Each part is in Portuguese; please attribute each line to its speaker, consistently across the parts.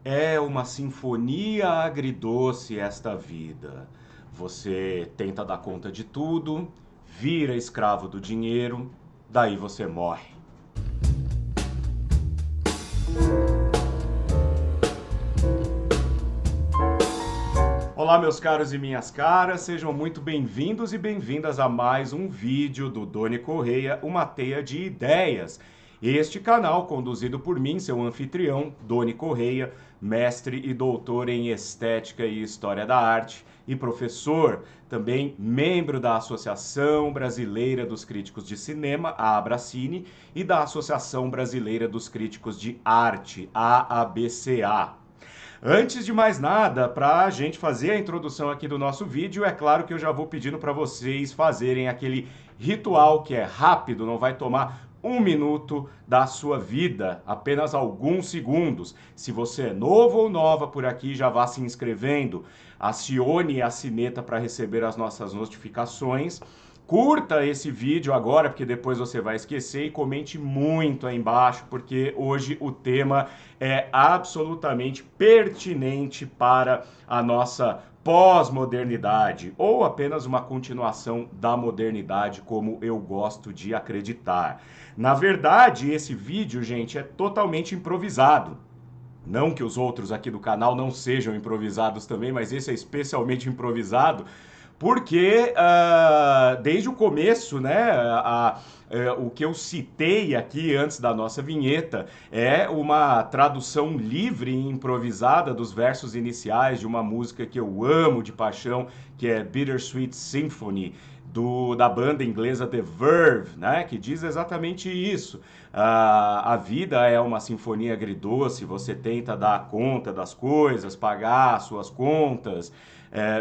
Speaker 1: É uma sinfonia agridoce esta vida. Você tenta dar conta de tudo, vira escravo do dinheiro, daí você morre. Olá, meus caros e minhas caras, sejam muito bem-vindos e bem-vindas a mais um vídeo do Doni Correia, uma teia de ideias. Este canal conduzido por mim, seu anfitrião, Doni Correia, mestre e doutor em Estética e História da Arte e professor, também membro da Associação Brasileira dos Críticos de Cinema, a Abracine, e da Associação Brasileira dos Críticos de Arte, a ABCA. Antes de mais nada, para a gente fazer a introdução aqui do nosso vídeo, é claro que eu já vou pedindo para vocês fazerem aquele ritual que é rápido, não vai tomar um minuto da sua vida, apenas alguns segundos. Se você é novo ou nova por aqui, já vá se inscrevendo, acione a sineta para receber as nossas notificações. Curta esse vídeo agora, porque depois você vai esquecer, e comente muito aí embaixo, porque hoje o tema é absolutamente pertinente para a nossa pós-modernidade, ou apenas uma continuação da modernidade, como eu gosto de acreditar. Na verdade, esse vídeo, gente, é totalmente improvisado. Não que os outros aqui do canal não sejam improvisados também, mas esse é especialmente improvisado, porque desde o começo, né, o que eu citei aqui antes da nossa vinheta é uma tradução livre e improvisada dos versos iniciais de uma música que eu amo de paixão, que é Bittersweet Symphony, da banda inglesa The Verve, né, que diz exatamente isso. A vida é uma sinfonia agridoce, você tenta dar conta das coisas, pagar suas contas,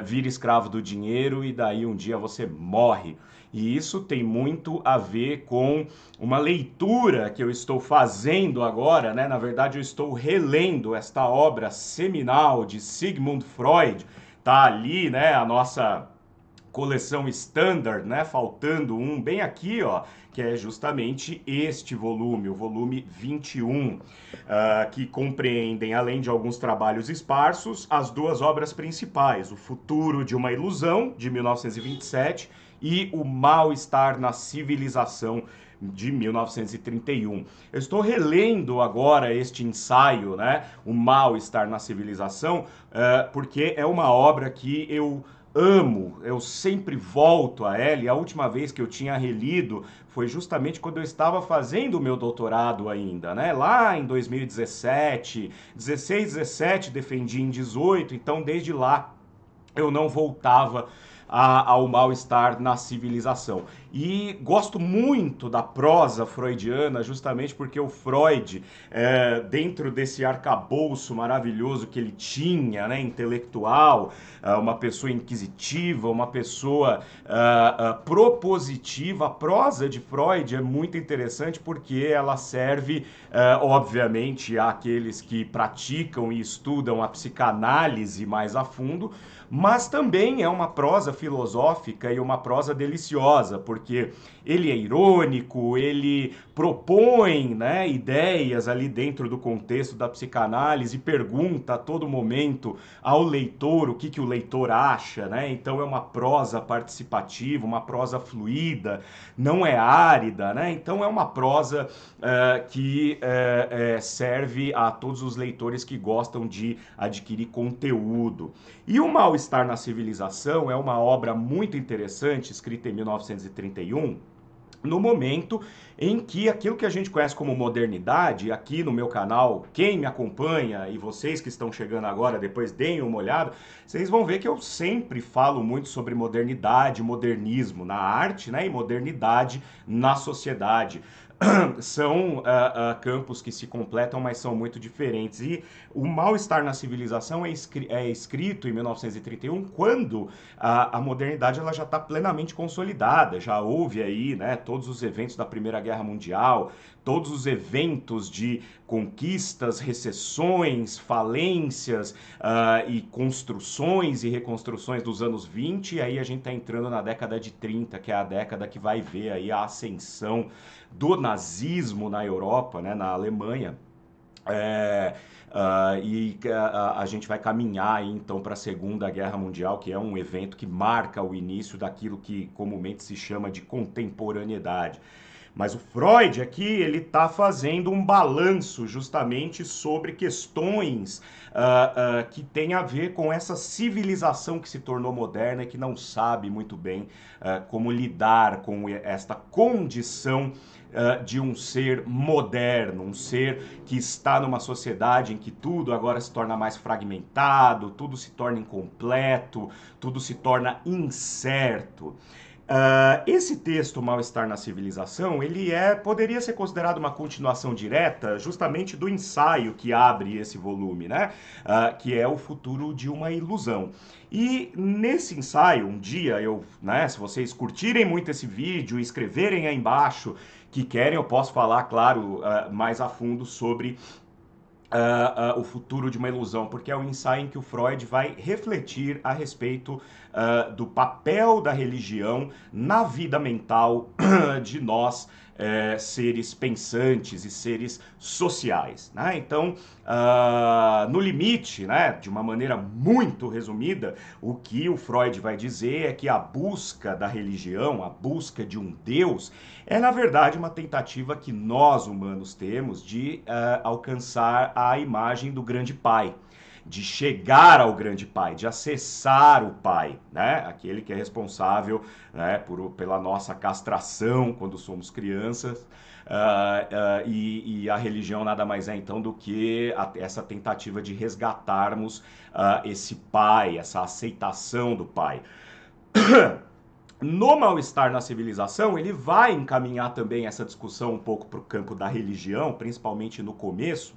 Speaker 1: vira escravo do dinheiro e daí um dia você morre. E isso tem muito a ver com uma leitura que eu estou fazendo agora, né? Na verdade, eu estou relendo esta obra seminal de Sigmund Freud. Tá ali, né, a nossa coleção Standard, né? Faltando um bem aqui, ó, que é justamente este volume, o volume 21, que compreendem, além de alguns trabalhos esparsos, as duas obras principais, O Futuro de uma Ilusão, de 1927, e O Mal-Estar na Civilização, de 1931. Eu estou relendo agora este ensaio, né, O Mal-Estar na Civilização, porque é uma obra que eu amo, eu sempre volto a ela, e a última vez que eu tinha relido foi justamente quando eu estava fazendo o meu doutorado ainda, né? Lá em 2017, 16, 17, defendi em 18, então desde lá eu não voltava ao mal-estar na civilização. E gosto muito da prosa freudiana, justamente porque o Freud, dentro desse arcabouço maravilhoso que ele tinha, né, intelectual, uma pessoa inquisitiva, uma pessoa propositiva, a prosa de Freud é muito interessante porque ela serve, obviamente, àqueles que praticam e estudam a psicanálise mais a fundo, mas também é uma prosa filosófica e uma prosa deliciosa, porque ele é irônico, ele propõe, né, ideias ali dentro do contexto da psicanálise, pergunta a todo momento ao leitor o que o leitor acha, né? Então é uma prosa participativa, uma prosa fluida, não é árida, né? Então é uma prosa que serve a todos os leitores que gostam de adquirir conteúdo. E O Mal-Estar na Civilização é uma obra muito interessante, escrita em 1931, no momento em que aquilo que a gente conhece como modernidade, aqui no meu canal, quem me acompanha e vocês que estão chegando agora, depois deem uma olhada, vocês vão ver que eu sempre falo muito sobre modernidade, modernismo na arte, né, e modernidade na sociedade. São campos que se completam, mas são muito diferentes. E O Mal-Estar na Civilização é escrito em 1931, quando a modernidade ela já está plenamente consolidada. Já houve aí, né, todos os eventos da Primeira Guerra Mundial, todos os eventos de conquistas, recessões, falências e construções e reconstruções dos anos 20, e aí a gente está entrando na década de 30, que é a década que vai ver aí a ascensão do nazismo na Europa, né, na Alemanha, a gente vai caminhar aí, então para a Segunda Guerra Mundial, que é um evento que marca o início daquilo que comumente se chama de contemporaneidade. Mas o Freud aqui, ele está fazendo um balanço justamente sobre questões que têm a ver com essa civilização que se tornou moderna e que não sabe muito bem como lidar com esta condição de um ser moderno, um ser que está numa sociedade em que tudo agora se torna mais fragmentado, tudo se torna incompleto, tudo se torna incerto. Esse texto, Mal-Estar na Civilização, poderia ser considerado uma continuação direta justamente do ensaio que abre esse volume, né? Que é O Futuro de uma Ilusão. E nesse ensaio, um dia, se vocês curtirem muito esse vídeo e escreverem aí embaixo que querem, eu posso falar, claro, mais a fundo sobre O Futuro de uma Ilusão, porque é um ensaio em que o Freud vai refletir a respeito do papel da religião na vida mental de nós, seres pensantes e seres sociais, né? Então, no limite, né, de uma maneira muito resumida, o que o Freud vai dizer é que a busca da religião, a busca de um Deus, é na verdade uma tentativa que nós humanos temos de alcançar a imagem do grande pai, de chegar ao grande pai, de acessar o pai, né? Aquele que é responsável, né, pela nossa castração quando somos crianças. E a religião nada mais é então do que essa tentativa de resgatarmos esse pai, essa aceitação do pai. No Mal-Estar na Civilização, ele vai encaminhar também essa discussão um pouco para o campo da religião, principalmente no começo.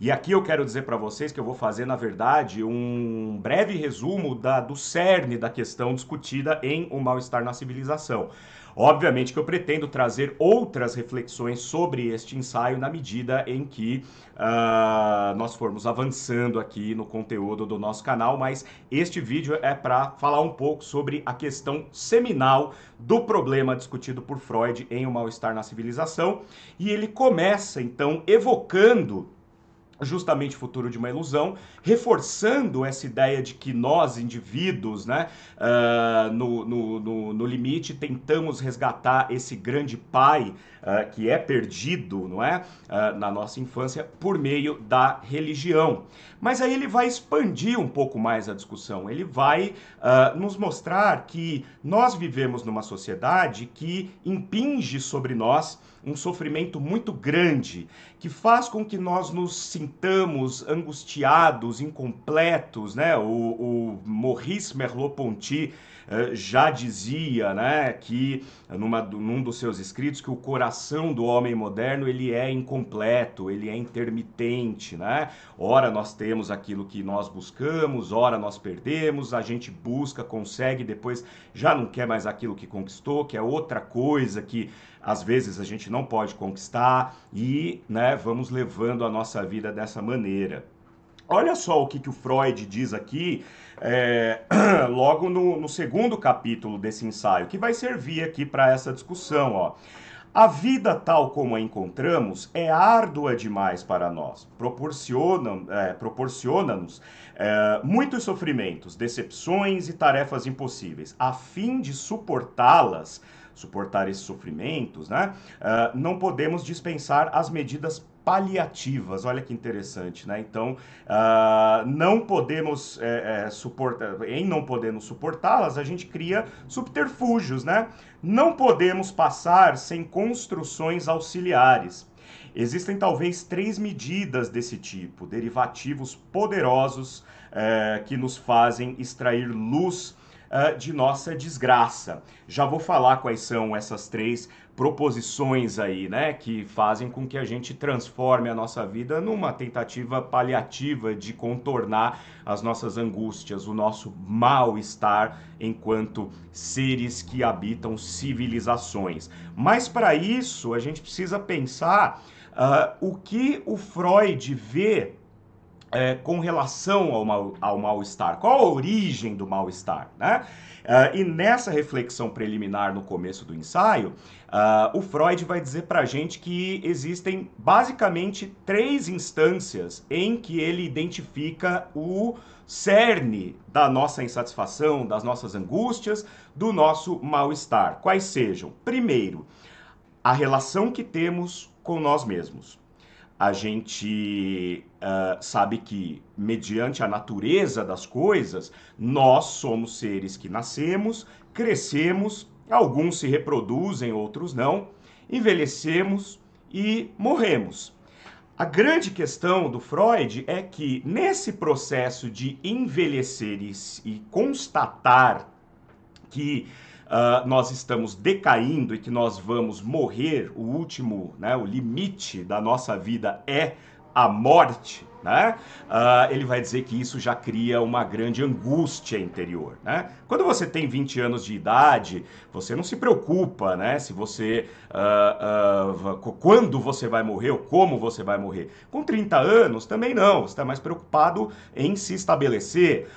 Speaker 1: E aqui eu quero dizer para vocês que eu vou fazer, na verdade, um breve resumo do cerne da questão discutida em O Mal-Estar na Civilização. Obviamente que eu pretendo trazer outras reflexões sobre este ensaio na medida em que nós formos avançando aqui no conteúdo do nosso canal, mas este vídeo é para falar um pouco sobre a questão seminal do problema discutido por Freud em O Mal-Estar na Civilização, e ele começa então evocando justamente o futuro de uma ilusão, reforçando essa ideia de que nós, indivíduos, né, no limite, tentamos resgatar esse grande pai que é perdido, não é, na nossa infância, por meio da religião. Mas aí ele vai expandir um pouco mais a discussão, ele vai nos mostrar que nós vivemos numa sociedade que impinge sobre nós um sofrimento muito grande, que faz com que nós nos sintamos angustiados, incompletos, né? O Maurice Merleau-Ponty já dizia, né, que num dos seus escritos, que o coração do homem moderno ele é incompleto, ele é intermitente, né? Ora nós temos aquilo que nós buscamos, ora nós perdemos, a gente busca, consegue, depois já não quer mais aquilo que conquistou, que é outra coisa que às vezes a gente não pode conquistar e, né, vamos levando a nossa vida dessa maneira. Olha só o que o Freud diz aqui, logo no segundo capítulo desse ensaio, que vai servir aqui para essa discussão, ó. A vida tal como a encontramos é árdua demais para nós, proporciona-nos muitos sofrimentos, decepções e tarefas impossíveis. A fim de suportar esses sofrimentos, né, não podemos dispensar as medidas paliativas. Olha que interessante, né? Então, não podemos não podendo suportá-las, a gente cria subterfúgios, né? Não podemos passar sem construções auxiliares. Existem talvez 3 medidas desse tipo, derivativos poderosos que nos fazem extrair luz de nossa desgraça. Já vou falar quais são essas 3 proposições aí, né, que fazem com que a gente transforme a nossa vida numa tentativa paliativa de contornar as nossas angústias, o nosso mal-estar enquanto seres que habitam civilizações. Mas para isso a gente precisa pensar o que o Freud vê com relação ao mal-estar. Qual a origem do mal-estar, né? E nessa reflexão preliminar no começo do ensaio, o Freud vai dizer pra gente que existem basicamente 3 instâncias em que ele identifica o cerne da nossa insatisfação, das nossas angústias, do nosso mal-estar. Quais sejam? Primeiro, a relação que temos com nós mesmos. A gente sabe que, mediante a natureza das coisas, nós somos seres que nascemos, crescemos, alguns se reproduzem, outros não, envelhecemos e morremos. A grande questão do Freud é que, nesse processo de envelhecer e constatar que nós estamos decaindo e que nós vamos morrer, o último, né, o limite da nossa vida é a morte, né? Ele vai dizer que isso já cria uma grande angústia interior, né? Quando você tem 20 anos de idade, você não se preocupa, né? Se você quando você vai morrer ou como você vai morrer. Com 30 anos também não, você está mais preocupado em se estabelecer.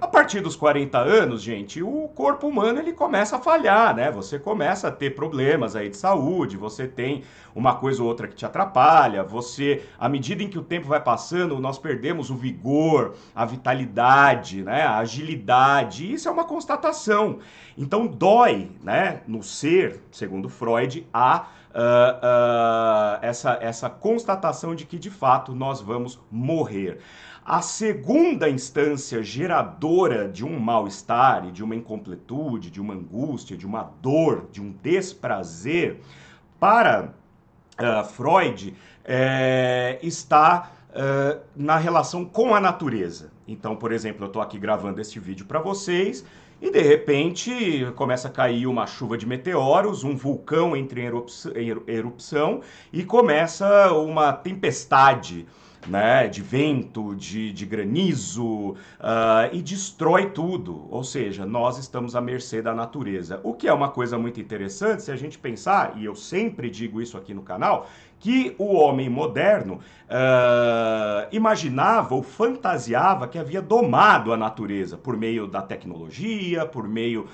Speaker 1: A partir dos 40 anos, gente, o corpo humano ele começa a falhar, né? Você começa a ter problemas aí de saúde, você tem uma coisa ou outra que te atrapalha, você, à medida em que o tempo vai passando, nós perdemos o vigor, a vitalidade, né? A agilidade, isso é uma constatação. Então dói, né, no ser, segundo Freud, essa constatação de que, de fato, nós vamos morrer. A segunda instância geradora de um mal-estar e de uma incompletude, de uma angústia, de uma dor, de um desprazer, para Freud, está na relação com a natureza. Então, por exemplo, eu estou aqui gravando este vídeo para vocês e, de repente, começa a cair uma chuva de meteoros, um vulcão entra em erupção e começa uma tempestade, né, de vento, de granizo, e destrói tudo. Ou seja, nós estamos à mercê da natureza. O que é uma coisa muito interessante se a gente pensar, e eu sempre digo isso aqui no canal, que o homem moderno imaginava ou fantasiava que havia domado a natureza por meio da tecnologia, por meio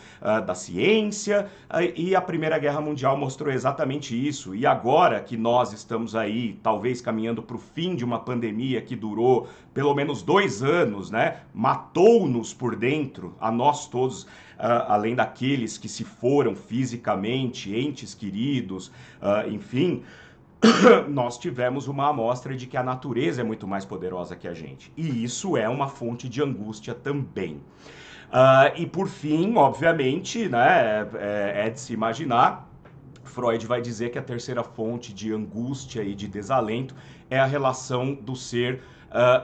Speaker 1: da ciência, e a Primeira Guerra Mundial mostrou exatamente isso. E agora que nós estamos aí, talvez caminhando para o fim de uma pandemia que durou pelo menos 2 anos, né? Matou-nos por dentro, a nós todos, além daqueles que se foram fisicamente, entes queridos, enfim, nós tivemos uma amostra de que a natureza é muito mais poderosa que a gente. E isso é uma fonte de angústia também. E por fim, obviamente, né, é de se imaginar, Freud vai dizer que a terceira fonte de angústia e de desalento é a relação do ser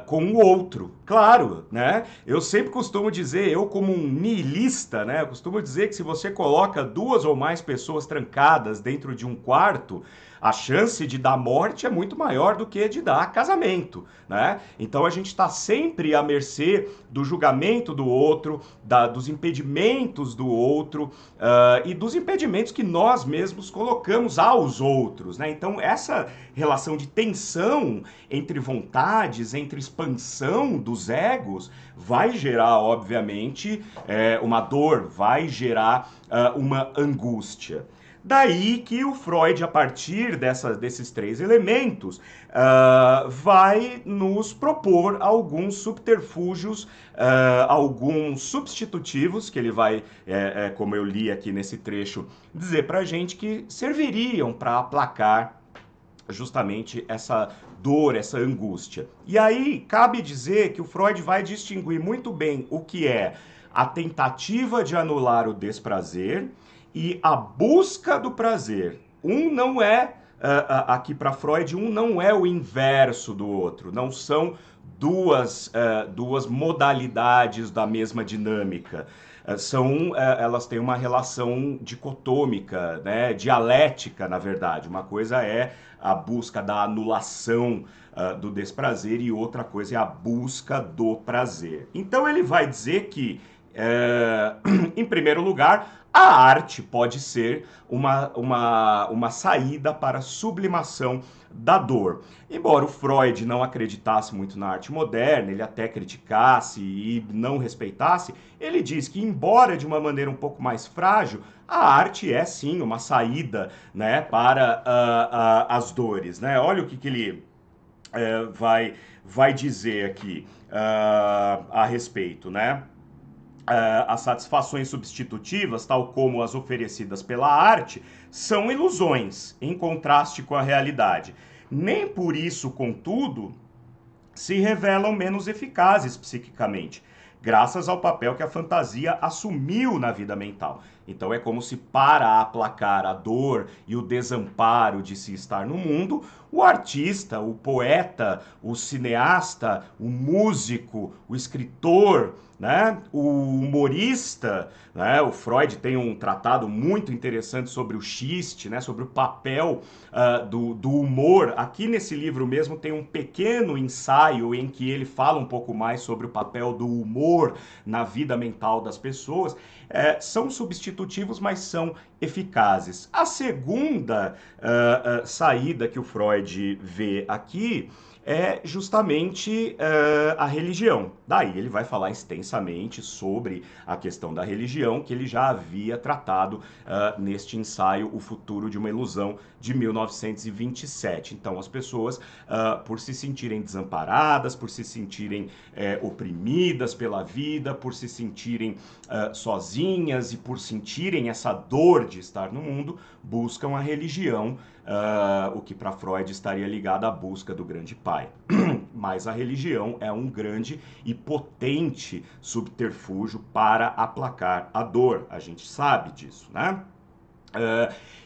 Speaker 1: com o outro. Claro, né? Eu sempre costumo dizer, eu como um nihilista, né? Eu costumo dizer que se você coloca 2 ou mais pessoas trancadas dentro de um quarto, a chance de dar morte é muito maior do que de dar casamento, né? Então a gente está sempre à mercê do julgamento do outro, dos impedimentos do outro e dos impedimentos que nós mesmos colocamos aos outros, né? Então essa relação de tensão entre vontades, entre expansão dos egos, vai gerar, obviamente, uma dor, vai gerar uma angústia. Daí que o Freud, a partir desses 3 elementos, vai nos propor alguns subterfúgios, alguns substitutivos, que ele vai, como eu li aqui nesse trecho, dizer pra gente que serviriam para aplacar justamente essa dor, essa angústia. E aí cabe dizer que o Freud vai distinguir muito bem o que é a tentativa de anular o desprazer e a busca do prazer. Um não é, aqui para Freud, um não é o inverso do outro. Não são duas modalidades da mesma dinâmica. Elas têm uma relação dicotômica, né, dialética, na verdade. Uma coisa é a busca da anulação do desprazer e outra coisa é a busca do prazer. Então ele vai dizer que Em primeiro lugar, a arte pode ser uma saída para a sublimação da dor. Embora o Freud não acreditasse muito na arte moderna, ele até criticasse e não respeitasse, ele diz que, embora de uma maneira um pouco mais frágil, a arte é sim uma saída, né, para as dores. Né? Olha o que ele vai dizer aqui a respeito, né? As satisfações substitutivas, tal como as oferecidas pela arte, são ilusões, em contraste com a realidade. Nem por isso, contudo, se revelam menos eficazes psiquicamente, graças ao papel que a fantasia assumiu na vida mental. Então é como se, para aplacar a dor e o desamparo de se estar no mundo, o artista, o poeta, o cineasta, o músico, o escritor, né, o humorista, né, o Freud tem um tratado muito interessante sobre o xiste, né, sobre o papel do humor. Aqui nesse livro mesmo tem um pequeno ensaio em que ele fala um pouco mais sobre o papel do humor na vida mental das pessoas. São substitutivos, mas são eficazes. A segunda saída que o Freud vê aqui é justamente a religião. Daí ele vai falar extensamente sobre a questão da religião, que ele já havia tratado neste ensaio O Futuro de uma Ilusão, de 1927. Então as pessoas, por se sentirem desamparadas, por se sentirem oprimidas pela vida, por se sentirem sozinhas e por sentirem essa dor de estar no mundo, buscam a religião, o que para Freud estaria ligado à busca do grande pai. Mas a religião é um grande e potente subterfúgio para aplacar a dor. A gente sabe disso, né?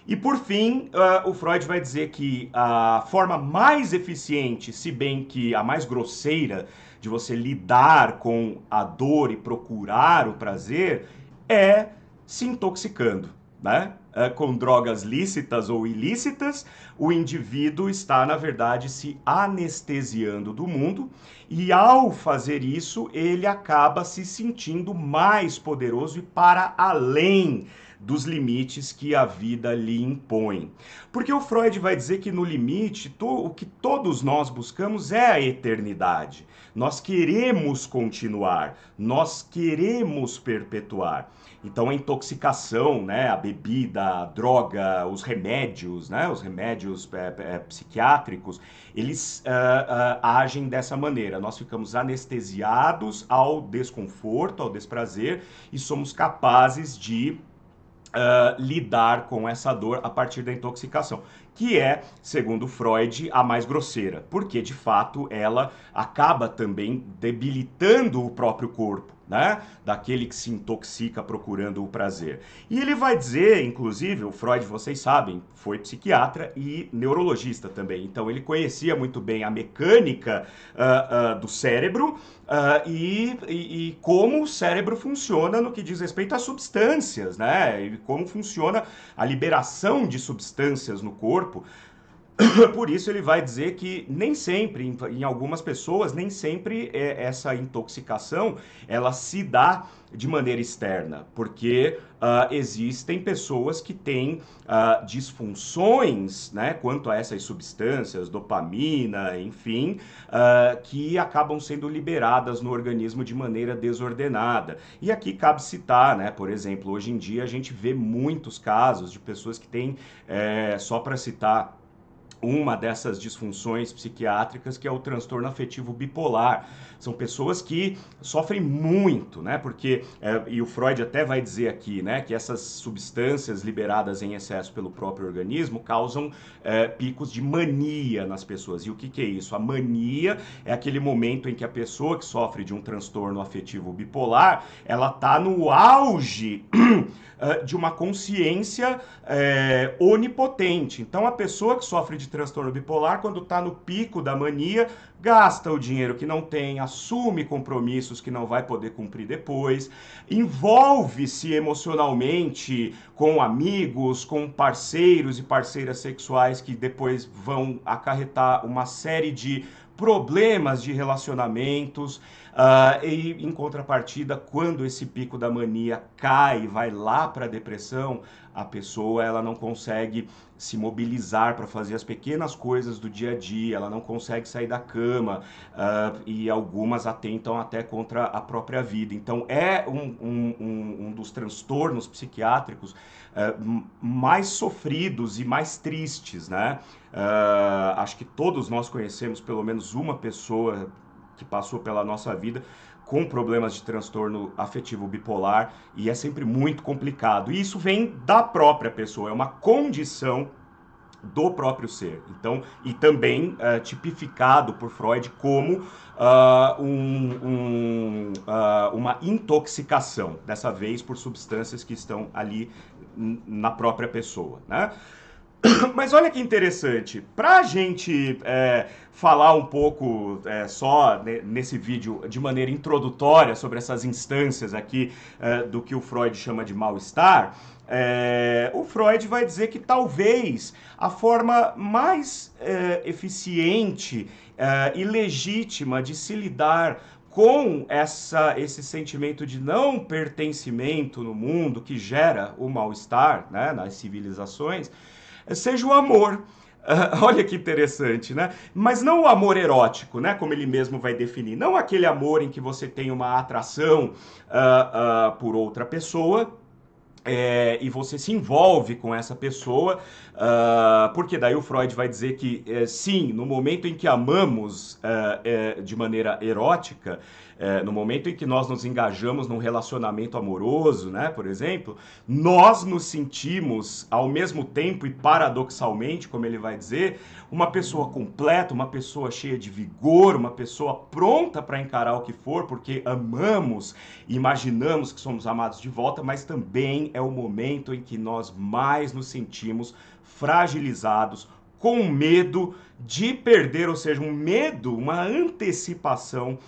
Speaker 1: E por fim, o Freud vai dizer que a forma mais eficiente, se bem que a mais grosseira, de você lidar com a dor e procurar o prazer é se intoxicando, né? Com drogas lícitas ou ilícitas, o indivíduo está, na verdade, se anestesiando do mundo e, ao fazer isso, ele acaba se sentindo mais poderoso e para além dos limites que a vida lhe impõe. Porque o Freud vai dizer que no limite, o que todos nós buscamos é a eternidade. Nós queremos continuar, nós queremos perpetuar. Então a intoxicação, né, a bebida, a droga, os remédios, né, os remédios psiquiátricos, eles agem dessa maneira. Nós ficamos anestesiados ao desconforto, ao desprazer e somos capazes de lidar com essa dor a partir da intoxicação, que é, segundo Freud, a mais grosseira, porque de fato ela acaba também debilitando o próprio corpo, né? Daquele que se intoxica procurando o prazer. E ele vai dizer, inclusive, o Freud, vocês sabem, foi psiquiatra e neurologista também, então ele conhecia muito bem a mecânica do cérebro e como o cérebro funciona no que diz respeito às substâncias, né? E como funciona a liberação de substâncias no corpo. Por isso ele vai dizer que nem sempre, em algumas pessoas, nem sempre essa intoxicação ela se dá de maneira externa, porque existem pessoas que têm disfunções, né, quanto a essas substâncias, dopamina, enfim, que acabam sendo liberadas no organismo de maneira desordenada. E aqui cabe citar, né, por exemplo, hoje em dia a gente vê muitos casos de pessoas que têm, só para citar, uma dessas disfunções psiquiátricas, que é o transtorno afetivo bipolar. São pessoas que sofrem muito, né? Porque, e o Freud até vai dizer aqui, né, que essas substâncias liberadas em excesso pelo próprio organismo causam picos de mania nas pessoas. E o que é isso? A mania é aquele momento em que a pessoa que sofre de um transtorno afetivo bipolar, ela está no auge de uma consciência onipotente. Então, a pessoa que sofre de transtorno bipolar, quando está no pico da mania, gasta o dinheiro que não tem, assume compromissos que não vai poder cumprir depois, envolve-se emocionalmente com amigos, com parceiros e parceiras sexuais que depois vão acarretar uma série de problemas de relacionamentos, e em contrapartida, quando esse pico da mania cai e vai lá para a depressão, a pessoa ela não consegue se mobilizar para fazer as pequenas coisas do dia a dia, ela não consegue sair da cama, e algumas atentam até contra a própria vida. Então é um dos transtornos psiquiátricos mais sofridos e mais tristes, né? Acho que todos nós conhecemos pelo menos uma pessoa que passou pela nossa vida com problemas de transtorno afetivo bipolar, e é sempre muito complicado. E isso vem da própria pessoa, é uma condição do próprio ser. Então, e também tipificado por Freud como uma intoxicação, dessa vez por substâncias que estão ali na própria pessoa, né? Mas olha que interessante, para a gente falar um pouco só nesse vídeo de maneira introdutória sobre essas instâncias aqui do que o Freud chama de mal-estar, o Freud vai dizer que talvez a forma mais eficiente e legítima de se lidar com esse sentimento de não pertencimento no mundo que gera o mal-estar, né, nas civilizações, seja o amor. Olha que interessante, né? Mas não o amor erótico, né? Como ele mesmo vai definir. Não aquele amor em que você tem uma atração por outra pessoa, e você se envolve com essa pessoa, porque daí o Freud vai dizer que, sim, no momento em que amamos de maneira erótica, no momento em que nós nos engajamos num relacionamento amoroso, né, por exemplo, nós nos sentimos, ao mesmo tempo e paradoxalmente, como ele vai dizer, uma pessoa completa, uma pessoa cheia de vigor, uma pessoa pronta para encarar o que for, porque amamos e imaginamos que somos amados de volta, mas também é o momento em que nós mais nos sentimos fragilizados, com medo de perder, ou seja, um medo, uma antecipação,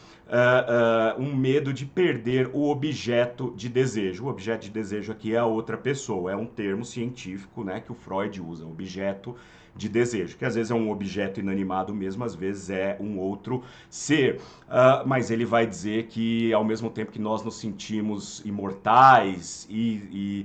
Speaker 1: um medo de perder o objeto de desejo. O objeto de desejo aqui é a outra pessoa, é um termo científico, né, que o Freud usa, objeto de desejo, que às vezes é um objeto inanimado mesmo, às vezes é um outro ser, mas ele vai dizer que ao mesmo tempo que nós nos sentimos imortais e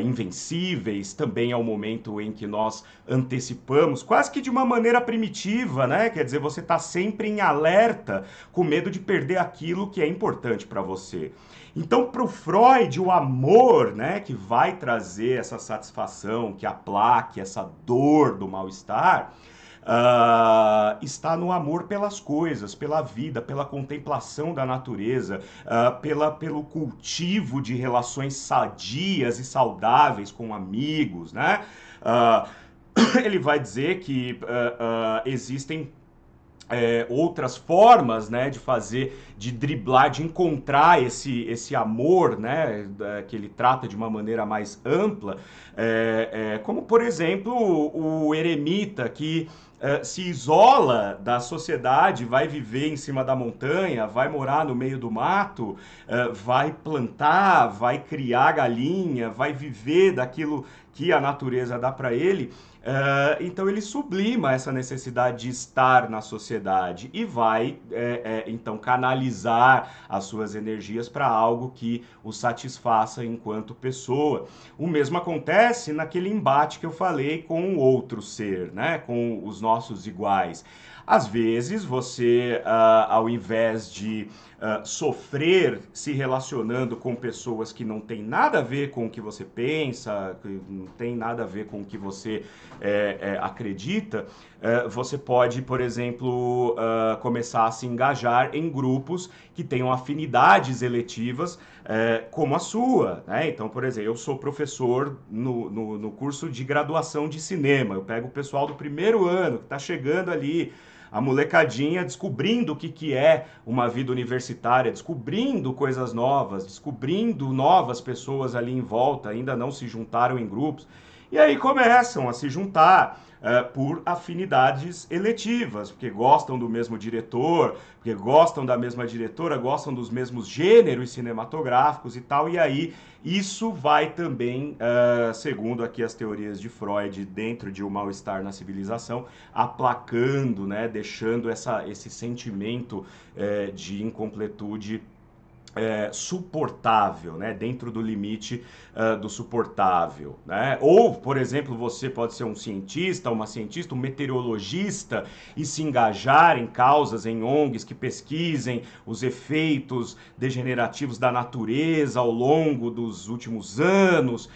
Speaker 1: invencíveis, também é o momento em que nós antecipamos, quase que de uma maneira primitiva, né? Quer dizer, você está sempre em alerta, com medo de perder aquilo que é importante para você. Então, para o Freud, o amor, né, que vai trazer essa satisfação, que aplaque essa dor do mal-estar, está no amor pelas coisas, pela vida, pela contemplação da natureza, pelo cultivo de relações sadias e saudáveis com amigos, né? Ele vai dizer que existem outras formas, né, de fazer, de driblar, de encontrar esse amor, né, que ele trata de uma maneira mais ampla, como, por exemplo, o eremita que se isola da sociedade, vai viver em cima da montanha, vai morar no meio do mato, vai plantar, vai criar galinha, vai viver daquilo que a natureza dá para ele. Então ele sublima essa necessidade de estar na sociedade e vai, então, canalizar as suas energias para algo que o satisfaça enquanto pessoa. O mesmo acontece naquele embate que eu falei com o outro ser, né? Com os nossos iguais. Às vezes você, ao invés de sofrer se relacionando com pessoas que não tem nada a ver com o que você pensa, que não tem nada a ver com o que você acredita, você pode, por exemplo, começar a se engajar em grupos que tenham afinidades eletivas como a sua, né? Então, por exemplo, eu sou professor no curso de graduação de cinema, eu pego o pessoal do primeiro ano que está chegando ali, a molecadinha descobrindo o que é uma vida universitária, descobrindo coisas novas, descobrindo novas pessoas ali em volta, ainda não se juntaram em grupos. E aí começam a se juntar por afinidades eletivas, porque gostam do mesmo diretor, porque gostam da mesma diretora, gostam dos mesmos gêneros cinematográficos e tal, e aí isso vai também, segundo aqui as teorias de Freud, dentro de O Mal-Estar na Civilização, aplacando, né, deixando esse sentimento de incompletude suportável, né? Dentro do limite do suportável, né? Ou, por exemplo, você pode ser um cientista, uma cientista, um meteorologista e se engajar em causas, em ONGs que pesquisem os efeitos degenerativos da natureza ao longo dos últimos anos,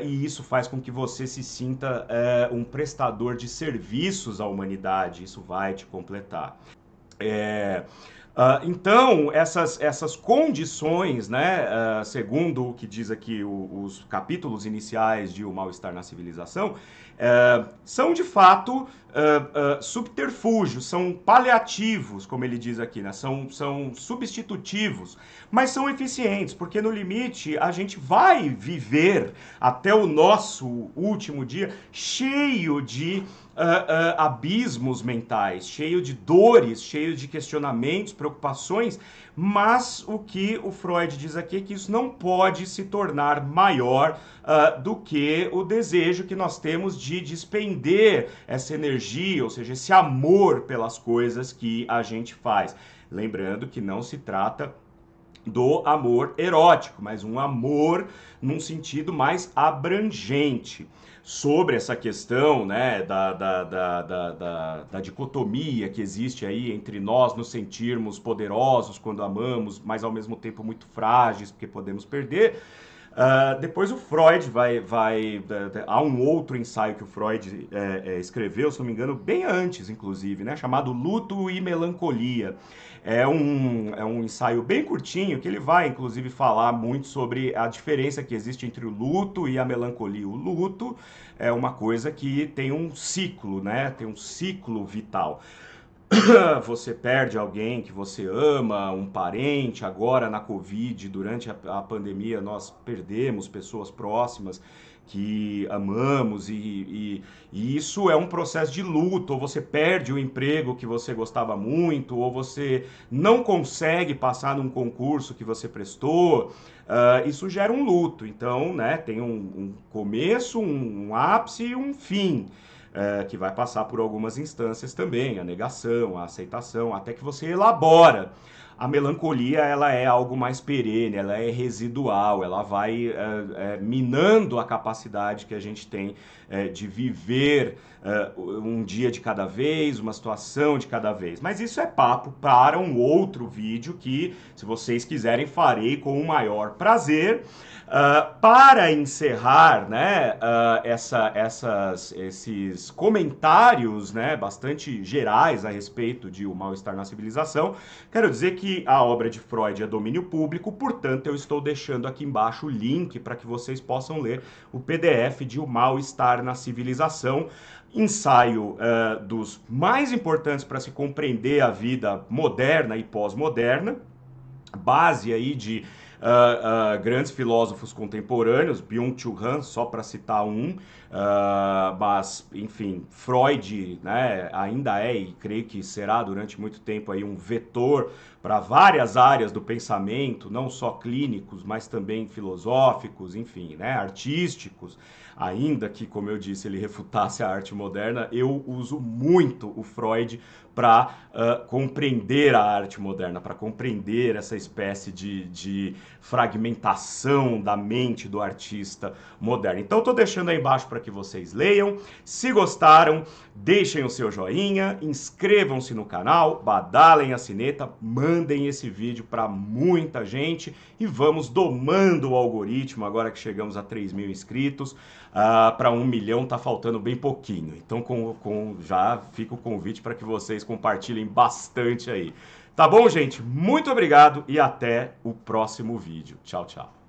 Speaker 1: e isso faz com que você se sinta um prestador de serviços à humanidade, isso vai te completar. Então, essas condições, né, segundo o que diz aqui os capítulos iniciais de O Mal-Estar na Civilização, são de fato subterfúgios, são paliativos, como ele diz aqui, né, são substitutivos, mas são eficientes, porque no limite a gente vai viver até o nosso último dia cheio de abismos mentais, cheio de dores, cheio de questionamentos, preocupações, mas o que o Freud diz aqui é que isso não pode se tornar maior do que o desejo que nós temos de despender essa energia, ou seja, esse amor pelas coisas que a gente faz. Lembrando que não se trata do amor erótico, mas um amor num sentido mais abrangente. Sobre essa questão, né, da dicotomia que existe aí entre nós nos sentirmos poderosos quando amamos, mas ao mesmo tempo muito frágeis porque podemos perder. Depois o Freud há um outro ensaio que o Freud escreveu, se não me engano, bem antes, inclusive, né, chamado Luto e Melancolia. É um ensaio bem curtinho que ele vai, inclusive, falar muito sobre a diferença que existe entre o luto e a melancolia. O luto é uma coisa que tem um ciclo, né? Tem um ciclo vital. Você perde alguém que você ama, um parente, agora na Covid, durante a pandemia, nós perdemos pessoas próximas que amamos e isso é um processo de luto, ou você perde o emprego que você gostava muito, ou você não consegue passar num concurso que você prestou, isso gera um luto, então, né, tem um começo, um ápice e um fim. Que vai passar por algumas instâncias também, a negação, a aceitação, até que você elabora. A melancolia, ela é algo mais perene, ela é residual, ela vai minando a capacidade que a gente tem de viver um dia de cada vez, uma situação de cada vez. Mas isso é papo para um outro vídeo que, se vocês quiserem, farei com o maior prazer. Para encerrar, né, esses comentários, né, bastante gerais a respeito de O Mal-Estar na Civilização, quero dizer que a obra de Freud é domínio público, portanto eu estou deixando aqui embaixo o link para que vocês possam ler o PDF de O Mal-Estar na Civilização, ensaio dos mais importantes para se compreender a vida moderna e pós-moderna, base aí de grandes filósofos contemporâneos, Byung-Chul Han, só para citar um, mas, enfim, Freud, né, ainda é e creio que será durante muito tempo aí um vetor para várias áreas do pensamento, não só clínicos, mas também filosóficos, enfim, né, artísticos. Ainda que, como eu disse, ele refutasse a arte moderna, eu uso muito o Freud para compreender a arte moderna, para compreender essa espécie de fragmentação da mente do artista moderno. Então, estou deixando aí embaixo para que vocês leiam. Se gostaram, deixem o seu joinha, inscrevam-se no canal, badalem a sineta, mandem esse vídeo para muita gente e vamos domando o algoritmo agora que chegamos a 3.000 inscritos. Para 1 milhão tá faltando bem pouquinho. Então já fica o convite para que vocês compartilhem bastante aí. Tá bom, gente? Muito obrigado e até o próximo vídeo. Tchau, tchau.